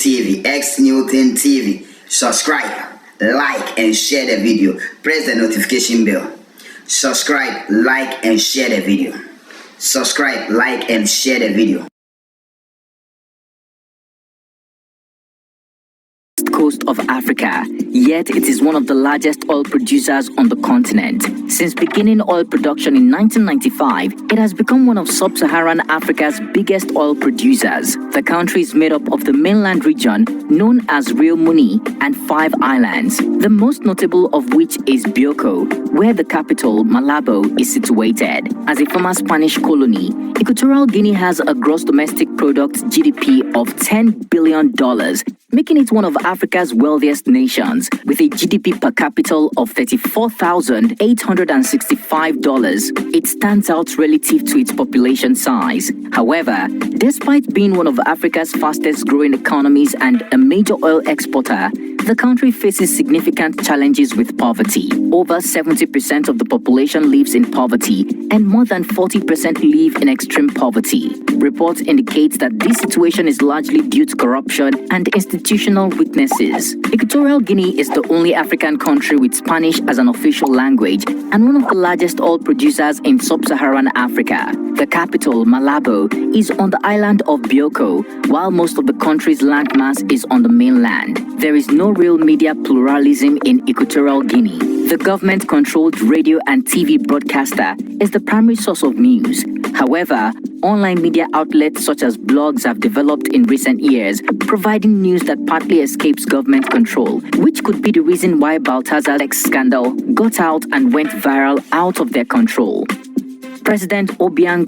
TV, X Newton TV. Subscribe, like, and share the video. Press the notification bell. Subscribe, like, and share the video. Subscribe, like, and share the video. Coast of Africa, yet it is one of the largest oil producers on the continent. Since beginning oil production in 1995, it has become one of sub-Saharan Africa's biggest oil producers. The country is made up of the mainland region, known as Rio Muni, and 5 islands, the most notable of which is Bioko, where the capital, Malabo, is situated. As a former Spanish colony, Equatorial Guinea has a gross domestic product GDP of $10 billion, making it one of Africa's wealthiest nations, with a GDP per capita of $34,865. It stands out relative to its population size. However, despite being one of Africa's fastest growing economies and a major oil exporter, the country faces significant challenges with poverty. Over 70% of the population lives in poverty, and more than 40% live in extreme poverty. Reports indicate that this situation is largely due to corruption and institutional weaknesses. Equatorial Guinea is the only African country with Spanish as an official language and one of the largest oil producers in sub-Saharan Africa. The capital, Malabo, is on the island of Bioko, while most of the country's landmass is on the mainland. There is no real media pluralism in Equatorial Guinea. The government-controlled radio and TV broadcaster is the primary source of news. However, online media outlets such as blogs have developed in recent years, providing news that partly escapes government control, which could be the reason why Baltasar's scandal got out and went viral out of their control. President Ebang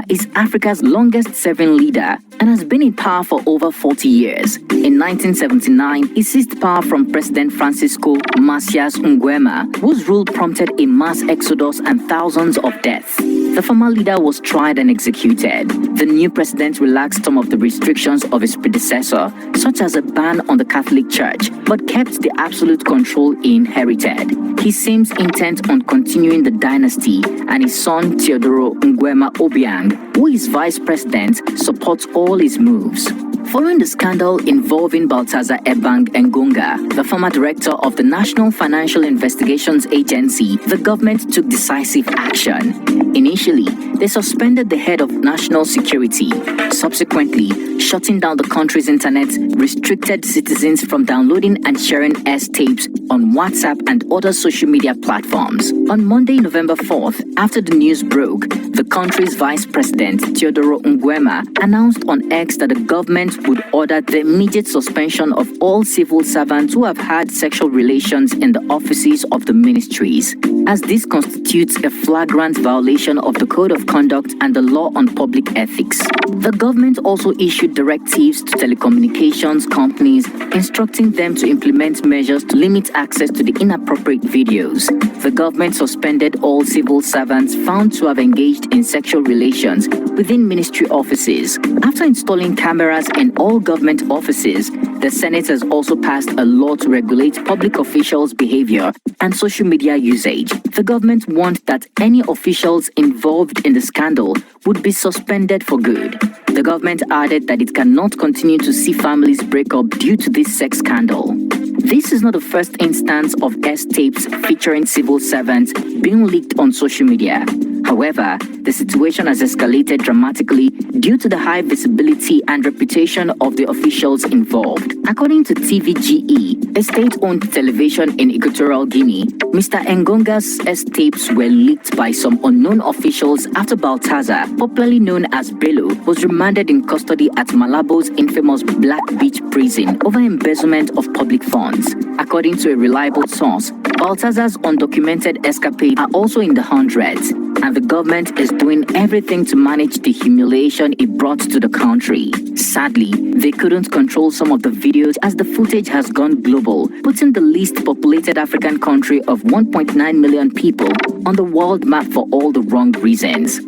is Africa's longest-serving leader and has been in power for over 40 years. In 1979, he seized power from President Francisco Macias Nguema, whose rule prompted a mass exodus and thousands of deaths. The former leader was tried and executed. The new president relaxed some of the restrictions of his predecessor, such as a ban on the Catholic Church, but kept the absolute control he inherited. He seems intent on continuing the dynasty, and his son Teodoro Nguema Obiang, who is vice president, supports all his moves. Following the scandal involving Baltasar Ebang Engonga, the former director of the National Financial Investigations Agency, the government took decisive action. Initially, they suspended the head of national security. Subsequently, shutting down the country's internet, restricted citizens from downloading and sharing S-tapes on WhatsApp and other social media platforms. On Monday, November 4th, after the news broke, the country's vice president, Teodoro Nguema, announced on X that the government would order the immediate suspension of all civil servants who have had sexual relations in the offices of the ministries, as this constitutes a flagrant violation of the Code of Conduct and the Law on Public Ethics. The government also issued directives to telecommunications companies, instructing them to implement measures to limit access to the inappropriate videos. The government suspended all civil servants found to have engaged in sexual relations within ministry offices. After installing cameras in all government offices, the Senate has also passed a law to regulate public officials' behavior and social media usage. The government warned that any officials involved in the scandal would be suspended for good. The government added that it cannot continue to see families break up due to this sex scandal. This is not the first instance of S-tapes featuring civil servants being leaked on social media. However, the situation has escalated dramatically due to the high visibility and reputation of the officials involved. According to TVGE, a state-owned television in Equatorial Guinea, Mr. Engonga's S-tapes were leaked by some unknown officials after Baltasar, popularly known as Bello, was remanded in custody at Malabo's infamous Black Beach prison over embezzlement of public funds. According to a reliable source, Baltasar's undocumented escapades are also in the hundreds, and the government is doing everything to manage the humiliation it brought to the country. Sadly, they couldn't control some of the videos as the footage has gone global, putting the least populated African country of 1.9 million people on the world map for all the wrong reasons.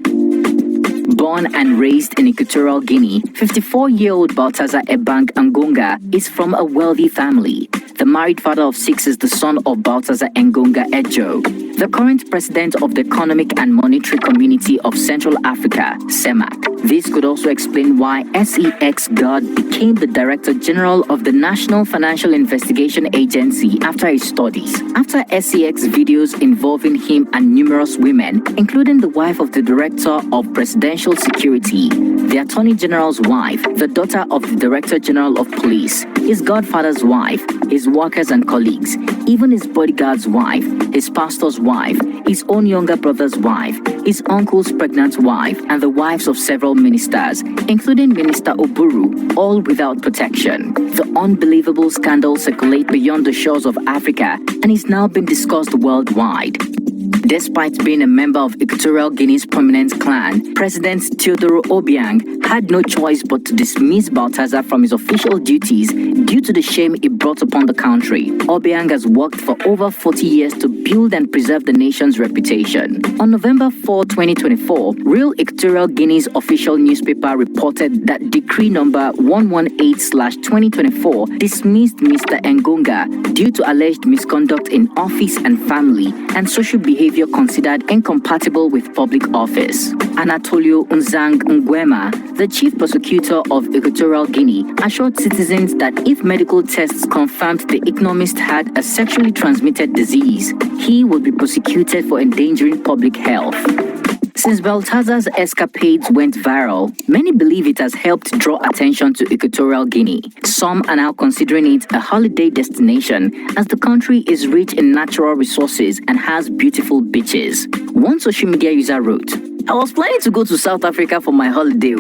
Born and raised in Equatorial Guinea, 54-year-old Baltasar Ebang Engonga is from a wealthy family. The married father of 6 is the son of Baltasar Engonga Ejo. the current president of the Economic and Monetary Community of Central Africa, CEMAC. This could also explain why SEX God became the Director General of the National Financial Investigation Agency after his studies. After SEX videos involving him and numerous women, including the wife of the Director of Presidential Security, the Attorney General's wife, the daughter of the Director General of Police, his godfather's wife, his workers and colleagues, even his bodyguard's wife, his pastor's wife, his own younger brother's wife, his uncle's pregnant wife, and the wives of several ministers, including Minister Oburu, all without protection. The unbelievable scandal circulates beyond the shores of Africa and is now being discussed worldwide. Despite being a member of Equatorial Guinea's prominent clan, President Teodoro Obiang had no choice but to dismiss Baltasar from his official duties due to the shame it brought upon the country. Obiang has worked for over 40 years to build and preserve the nation's reputation. On November 4, 2024, Real Equatorial Guinea's official newspaper reported that Decree number 118/2024 dismissed Mr. Engonga due to alleged misconduct in office and family and social behavior considered incompatible with public office. Anatolio Unzang Nguema, the chief prosecutor of Equatorial Guinea, assured citizens that if medical tests confirmed the economist had a sexually transmitted disease, he would be prosecuted for endangering public health. Since Baltasar's escapades went viral, many believe it has helped draw attention to Equatorial Guinea. Some are now considering it a holiday destination as the country is rich in natural resources and has beautiful beaches. One social media user wrote, "I was planning to go to South Africa for my holiday,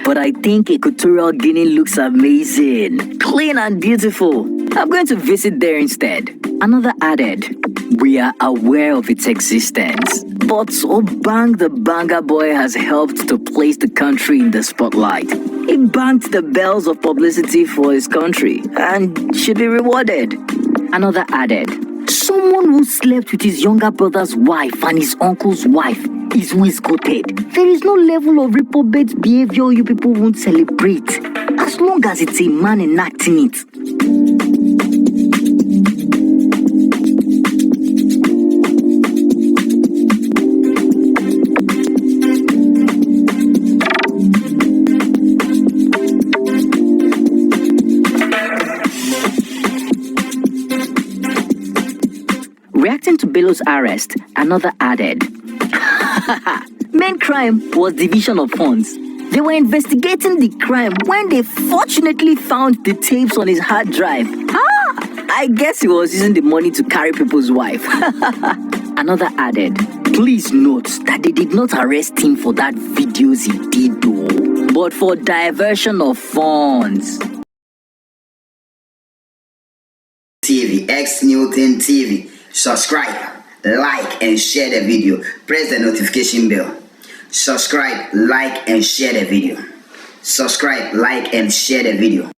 but I think Equatorial Guinea looks amazing, clean and beautiful. I'm going to visit there instead." Another added, "We are aware of its existence, but Obang the Banga boy has helped to place the country in the spotlight. He banked the bells of publicity for his country and should be rewarded." Another added, "Someone who slept with his younger brother's wife and his uncle's wife is whiz-coated. There is no level of reprobate behavior you people won't celebrate, as long as it's a man enacting it." Reacting to Bello's arrest, another added, "Main crime was division of funds. They were investigating the crime when they fortunately found the tapes on his hard drive. I guess he was using the money to carry people's wife." Another added, "Please note that they did not arrest him for that videos he did though, but for diversion of funds." TV, X Newton TV. Subscribe, like, and share the video. Press the notification bell. Subscribe, like, and share the video. Subscribe, like, and share the video.